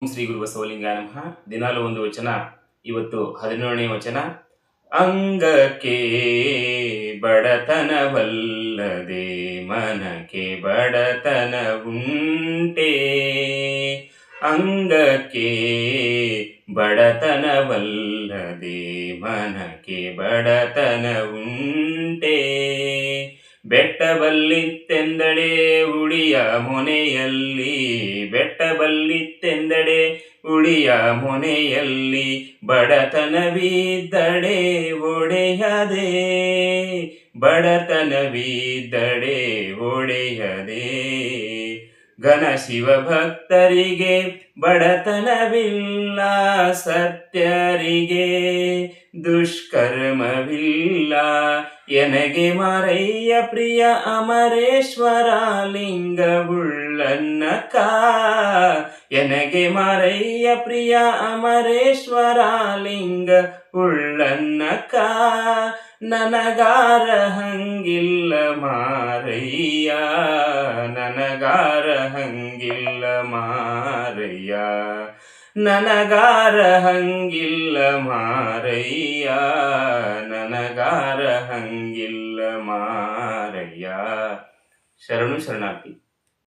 ಓಂ ಶ್ರೀ ಗುರು ಬಸವಲಿಂಗಾಯ ನಮಃ. ದಿನಾಲು ಒಂದು ವಚನ. ಇವತ್ತು 17ನೇ ವಚನ. ಅಂಗಕ್ಕೆ ಬಡತನವಲ್ಲದೆ ಮನಕ್ಕೆ ಬಡತನ ಉಂಟೆ. ಅಂಗಕ್ಕೆ ಬಡತನವಲ್ಲದೆ ಮನಕ್ಕೆ ಬಡತನ ಉಂಟೆ. ಬೆಟ್ಟಬಲ್ಲಿತ್ತೆಂದಡೆ ಉಳಿಯ ಮೊನೆಯಲ್ಲಿ, ಬೆಟ್ಟಬಲ್ಲಿತ್ತೆಂದಡೆ ಉಳಿಯ ಮೊನೆಯಲ್ಲಿ, ಬಡತನವಿದ್ದಡೆ ಒಡೆಯದೆ, ಬಡತನವಿದ್ದಡೆ ಒಡೆಯದೆ. ಘನ ಶಿವ ಭಕ್ತರಿಗೆ ಬಡತನವಿಲ್ಲ, ಸತ್ಯರಿಗೆ ದುಷ್ಕರ್ಮವಿಲ್ಲ. ಎನಗೆ ಮಾರಯ್ಯ ಪ್ರಿಯ ಅಮರೇಶ್ವರ ಲಿಂಗವುಳ್ಳನ್ನಕ, ಎನಗೆ ಮಾರಯ್ಯ ಪ್ರಿಯ ಅಮರೇಶ್ವರ ಲಿಂಗ ಉಳ್ಳನ್ನಕ. ನನಗಾರ ಹಂಗಿಲ್ಲ ಮಾರಯ್ಯ, ನನಗಾರ ಹಂಗಿಲ್ಲ ಮಾರಯ್ಯ, ನನಗಾರ ಹಂಗಿಲ್ಲ ಮಾರಯ್ಯ, ನನಗಾರ ಹಂಗಿಲ್ಲ ಮಾರಯ್ಯ. ಶರಣು ಶರಣಾರ್ಥಿ.